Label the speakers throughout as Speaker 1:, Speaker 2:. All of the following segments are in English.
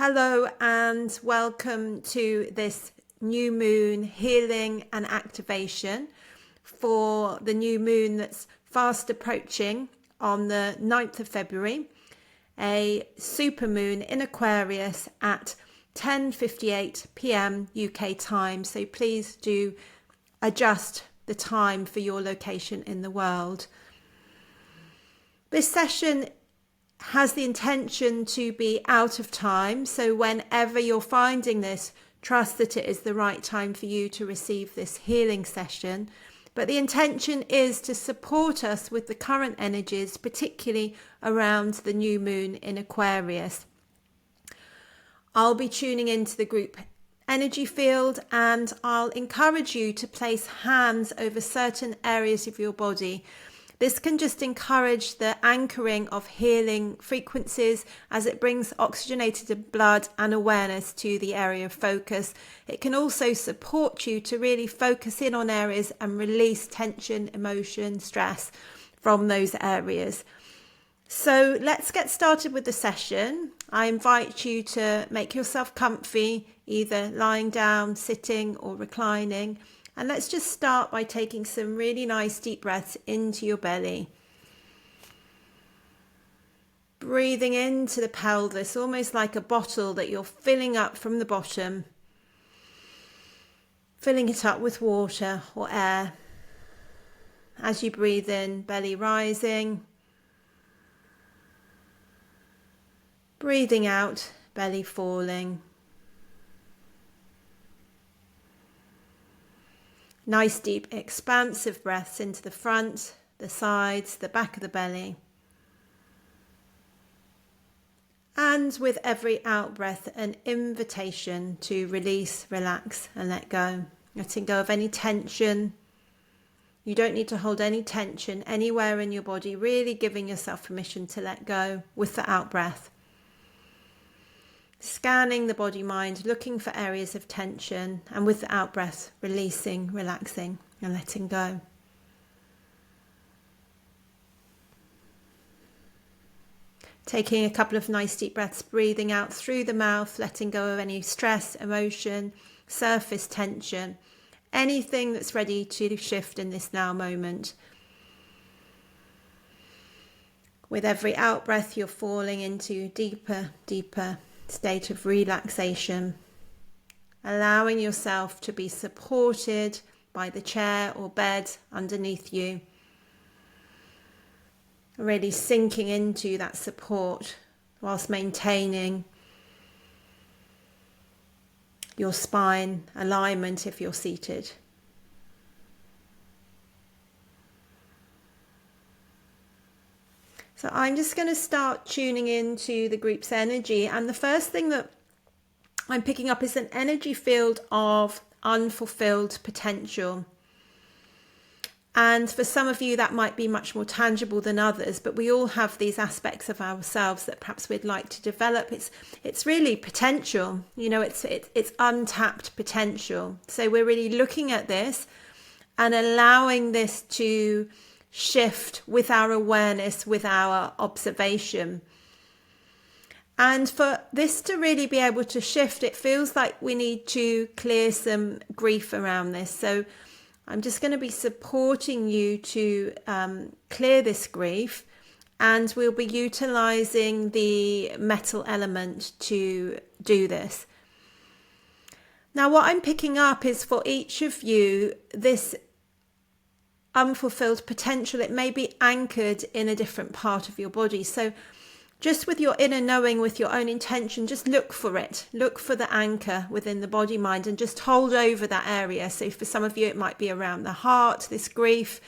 Speaker 1: Hello and welcome to this new moon healing and activation for the new moon that's fast approaching on the 9th of February, a super moon in Aquarius at 10:58 p.m. UK time. So please do adjust the time for your location in the world. This session has the intention to be out of time, so whenever you're finding this, trust that it is the right time for you to receive this healing session. But the intention is to support us with the current energies, particularly around the new moon in Aquarius. I'll be tuning into the group energy field, and I'll encourage you to place hands over certain areas of your body. This can just encourage the anchoring of healing frequencies as it brings oxygenated blood and awareness to the area of focus. It can also support you to really focus in on areas and release tension, emotion, stress from those areas. So let's get started with the session. I invite you to make yourself comfy, either lying down, sitting or reclining. And let's just start by taking some really nice deep breaths into your belly. Breathing into the pelvis, almost like a bottle that you're filling up from the bottom. Filling it up with water or air. As you breathe in, belly rising. Breathing out, belly falling. Nice deep expansive breaths into the front, the sides, the back of the belly. And with every out breath, an invitation to release, relax and let go. Letting go of any tension. You don't need to hold any tension anywhere in your body, really giving yourself permission to let go with the out breath. Scanning the body mind, looking for areas of tension, and with the out breath, releasing, relaxing and letting go. Taking a couple of nice deep breaths, breathing out through the mouth, letting go of any stress, emotion, surface tension, anything that's ready to shift in this now moment. With every out breath, you're falling into deeper state of relaxation, allowing yourself to be supported by the chair or bed underneath you, really sinking into that support whilst maintaining your spine alignment if you're seated. So I'm just going to start tuning into the group's energy, and the first thing that I'm picking up is an energy field of unfulfilled potential. And for some of you that might be much more tangible than others, but we all have these aspects of ourselves that perhaps we'd like to develop. It's really potential, it's untapped potential. So we're really looking at this and allowing this to shift with our awareness, with our observation. And for this to really be able to shift, it feels like we need to clear some grief around this. So I'm just going to be supporting you to clear this grief, and we'll be utilizing the metal element to do this. Now, what I'm picking up is for each of you, this unfulfilled potential, it may be anchored in a different part of your body. So just with your inner knowing, with your own intention, just look for it. Look for the anchor within the body mind and just hold over that area. So for some of you, it might be around the heart, this grief.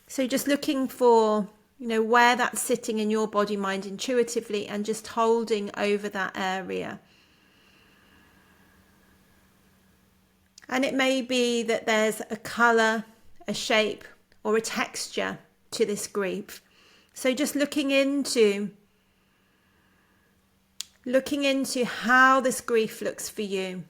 Speaker 1: So just looking for, where that's sitting in your body mind intuitively and just holding over that area. And it may be that there's a colour, a shape or a texture to this grief. So just looking into how this grief looks for you.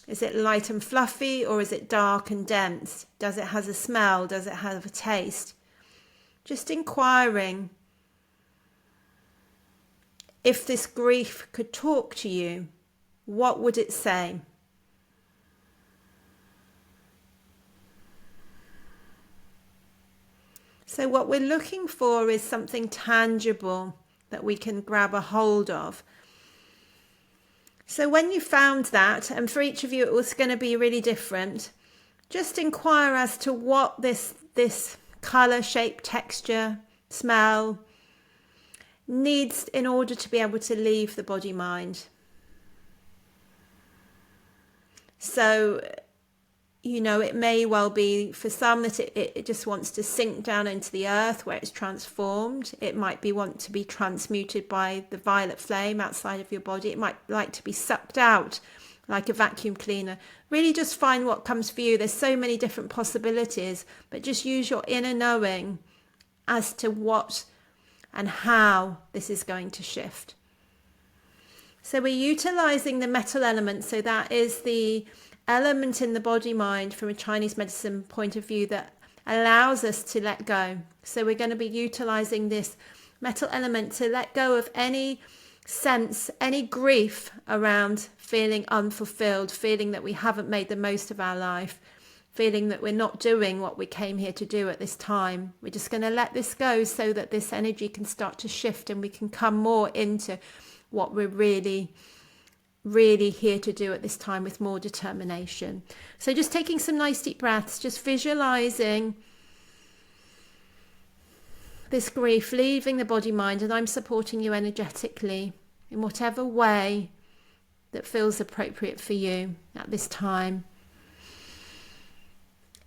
Speaker 1: Is it light and fluffy, or is it dark and dense? Does it have a smell? Does it have a taste? Just inquiring if this grief could talk to you, what would it say? So what we're looking for is something tangible that we can grab a hold of. So when you found that, and for each of you it was going to be really different, just inquire as to what this colour, shape, texture, smell needs in order to be able to leave the body mind. So, you know, it may well be for some that it just wants to sink down into the earth where it's transformed. It might want to be transmuted by the violet flame outside of your body. It might like to be sucked out like a vacuum cleaner. Really just find what comes for you. There's so many different possibilities, but just use your inner knowing as to what and how this is going to shift. So we're utilizing the metal element. So that is the element in the body mind from a Chinese medicine point of view that allows us to let go. So we're going to be utilizing this metal element to let go of any sense, any grief around feeling unfulfilled, feeling that we haven't made the most of our life, feeling that we're not doing what we came here to do at this time. We're just going to let this go so that this energy can start to shift and we can come more into what we're really here to do at this time with more determination. So just taking some nice deep breaths, just visualizing this grief leaving the body mind, and I'm supporting you energetically in whatever way that feels appropriate for you at this time.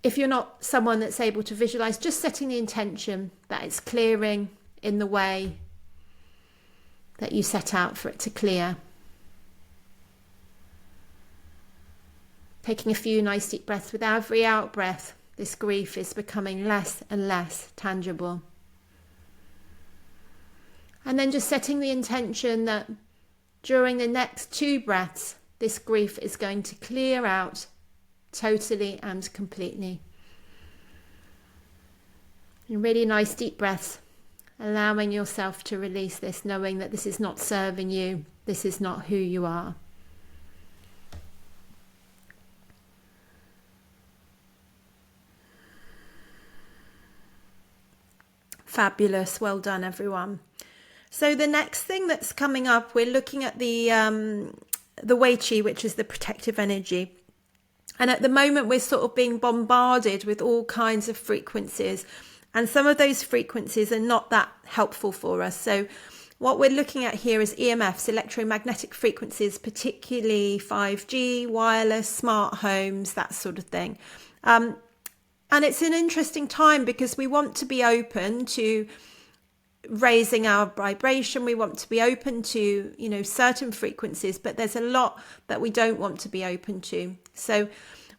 Speaker 1: If you're not someone that's able to visualize, just setting the intention that it's clearing in the way that you set out for it to clear. Taking a few nice deep breaths. With every out breath, this grief is becoming less and less tangible. And then just setting the intention that during the next 2 breaths, this grief is going to clear out totally and completely. And really nice deep breaths, allowing yourself to release this, knowing that this is not serving you, this is not who you are. Fabulous. Well done, everyone. So the next thing that's coming up, we're looking at the Wei Qi, which is the protective energy. And at the moment, we're sort of being bombarded with all kinds of frequencies. And some of those frequencies are not that helpful for us. So what we're looking at here is EMFs, electromagnetic frequencies, particularly 5G, wireless, smart homes, that sort of thing. And it's an interesting time because we want to be open to raising our vibration. We want to be open to, you know, certain frequencies, but there's a lot that we don't want to be open to. So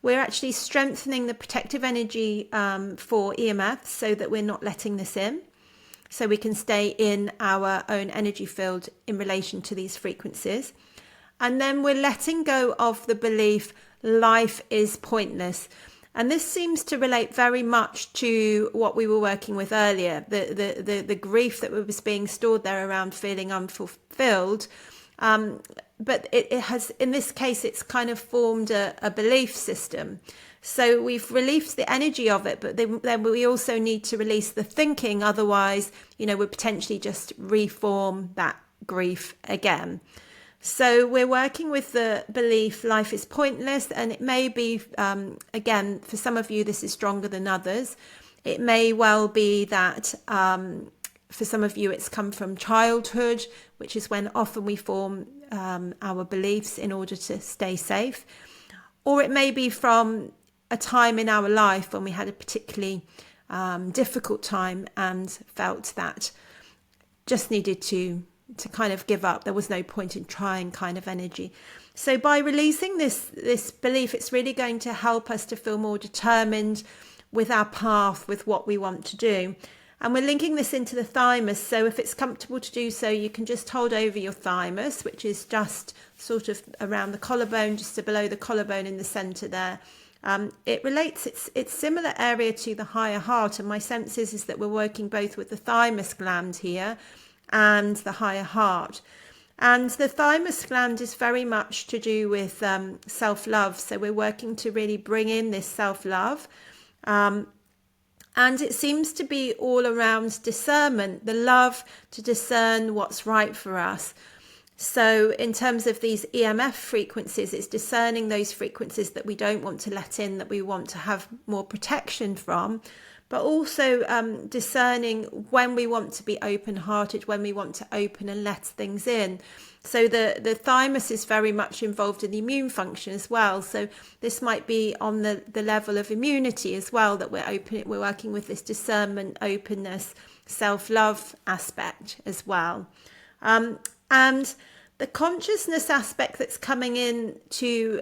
Speaker 1: we're actually strengthening the protective energy for EMFs so that we're not letting this in. So we can stay in our own energy field in relation to these frequencies. And then we're letting go of the belief life is pointless. And this seems to relate very much to what we were working with earlier, the grief that was being stored there around feeling unfulfilled. But it has, in this case, it's kind of formed a belief system. So we've released the energy of it, but then we also need to release the thinking. Otherwise, you know, we'll potentially just reform that grief again. So we're working with the belief life is pointless, and it may be, again, for some of you, this is stronger than others. It may well be that for some of you, it's come from childhood, which is when often we form our beliefs in order to stay safe. Or it may be from a time in our life when we had a particularly difficult time and felt that just needed to kind of give up. There was no point in trying kind of energy. So by releasing this belief, it's really going to help us to feel more determined with our path, with what we want to do. And we're linking this into the thymus. So if it's comfortable to do so, you can just hold over your thymus, which is just sort of around the collarbone, just below the collarbone in the center there. It relates, it's similar area to the higher heart. And my sense is that we're working both with the thymus gland here and the higher heart. And the thymus gland is very much to do with self-love. So we're working to really bring in this self-love. And it seems to be all around discernment, the love to discern what's right for us. So in terms of these EMF frequencies, it's discerning those frequencies that we don't want to let in, that we want to have more protection from, but also discerning when we want to be open-hearted, when we want to open and let things in. So the thymus is very much involved in the immune function as well. So this might be on the level of immunity as well, that we're working with this discernment, openness, self-love aspect as well. And the consciousness aspect that's coming in to,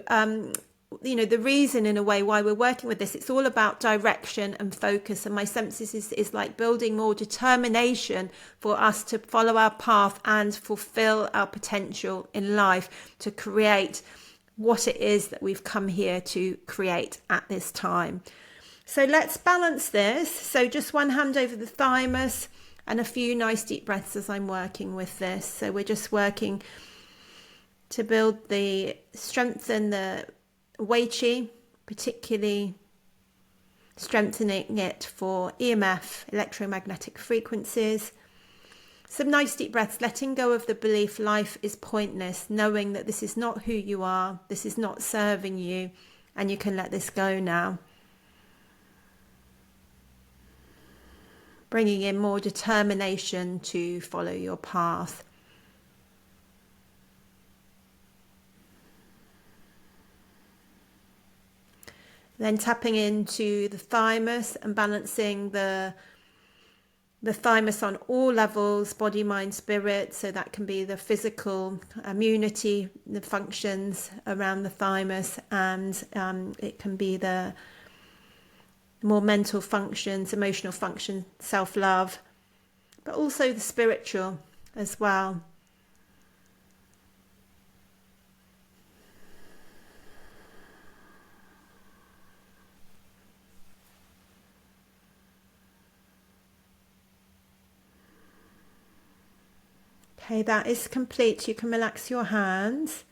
Speaker 1: the reason in a way why we're working with this, it's all about direction and focus. And my senses is like building more determination for us to follow our path and fulfill our potential in life, to create what it is that we've come here to create at this time. So let's balance this. So just one hand over the thymus, and a few nice deep breaths as I'm working with this. So we're just working to strengthen the Wei Qi, particularly strengthening it for EMF, electromagnetic frequencies. Some nice deep breaths, letting go of the belief life is pointless, knowing that this is not who you are, this is not serving you, and you can let this go now. Bringing in more determination to follow your path. Then tapping into the thymus and balancing the thymus on all levels, body, mind, spirit. So that can be the physical immunity, the functions around the thymus, and it can be the more mental functions, emotional function, self-love, but also the spiritual as well. Okay, that is complete. You can relax your hands.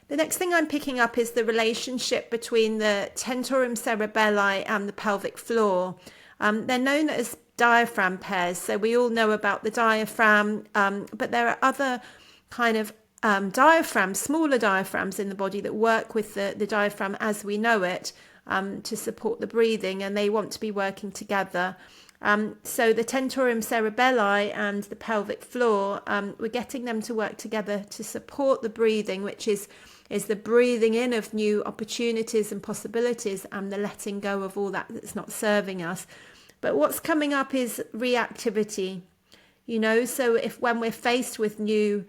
Speaker 1: The next thing I'm picking up is the relationship between the tentorium cerebelli and the pelvic floor. They're known as diaphragm pairs, so we all know about the diaphragm, but there are other kind of diaphragms, smaller diaphragms in the body that work with the diaphragm as we know it, to support the breathing, and they want to be working together. So the tentorium cerebelli and the pelvic floor, we're getting them to work together to support the breathing, which is the breathing in of new opportunities and possibilities, and the letting go of all that's not serving us. But what's coming up is reactivity, so when we're faced with new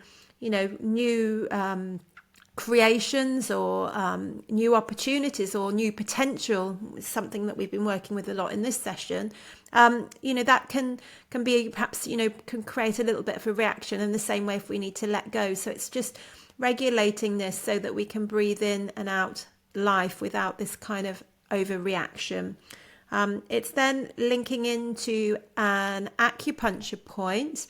Speaker 1: creations or new opportunities or new potential, something that we've been working with a lot in this session, that can be perhaps, can create a little bit of a reaction in the same way if we need to let go. So it's just regulating this so that we can breathe in and out life without this kind of overreaction. It's then linking into an acupuncture point.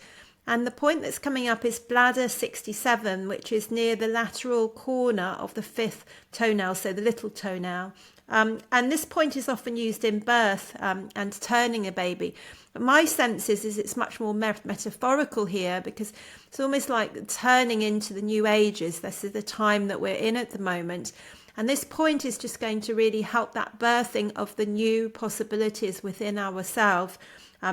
Speaker 1: And the point that's coming up is bladder 67, which is near the lateral corner of the fifth toenail, so the little toenail. And this point is often used in birth and turning a baby. But my sense is it's much more metaphorical here, because it's almost like turning into the new ages. This is the time that we're in at the moment. And this point is just going to really help that birthing of the new possibilities within ourselves,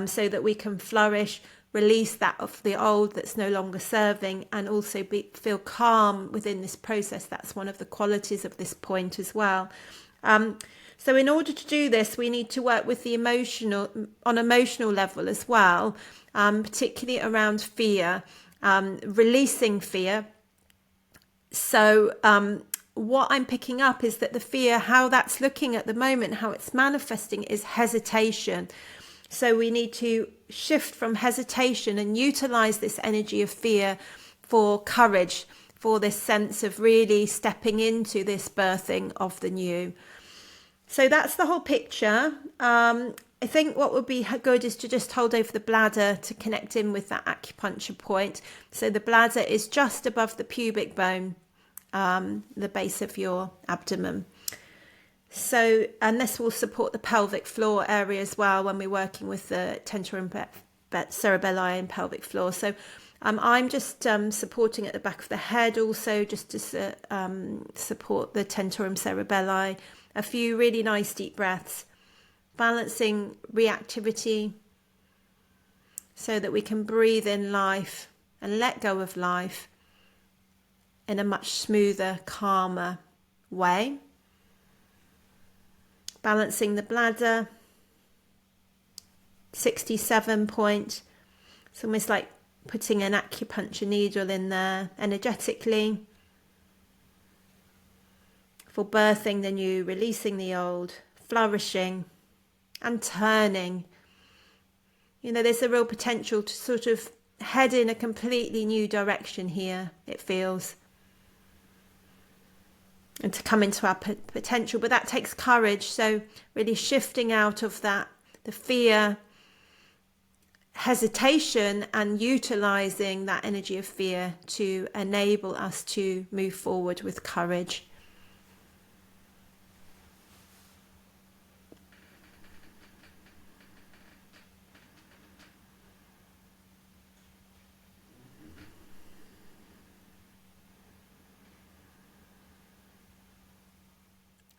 Speaker 1: so that we can flourish, release that of the old that's no longer serving, and also feel calm within this process. That's one of the qualities of this point as well. So in order to do this, we need to work with the emotional level as well, particularly around fear, releasing fear. So what I'm picking up is that the fear, how that's looking at the moment, how it's manifesting, is hesitation. So we need to shift from hesitation and utilize this energy of fear for courage, for this sense of really stepping into this birthing of the new. So that's the whole picture. I think what would be good is to just hold over the bladder to connect in with that acupuncture point. So the bladder is just above the pubic bone, the base of your abdomen. So, and this will support the pelvic floor area as well when we're working with the tentorium cerebelli and pelvic floor. So I'm just supporting at the back of the head also, just to support the tentorium cerebelli. A few really nice deep breaths, balancing reactivity so that we can breathe in life and let go of life in a much smoother, calmer way. Balancing the bladder, 67 point. It's almost like putting an acupuncture needle in there energetically for birthing the new, releasing the old, flourishing and turning. You know, there's a real potential to sort of head in a completely new direction here, it feels, and to come into our potential. But that takes courage. So really shifting out of that, the fear, hesitation, and utilizing that energy of fear to enable us to move forward with courage.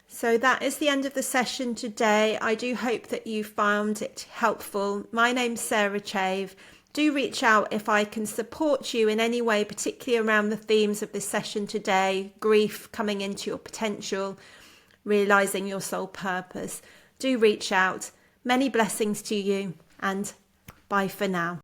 Speaker 1: So that is the end of the session today. I do hope that you found it helpful. My name's Sarah Chave. Do reach out if I can support you in any way, particularly around the themes of this session today: grief, coming into your potential, realizing your soul purpose. Do reach out. Many blessings to you, and bye for now.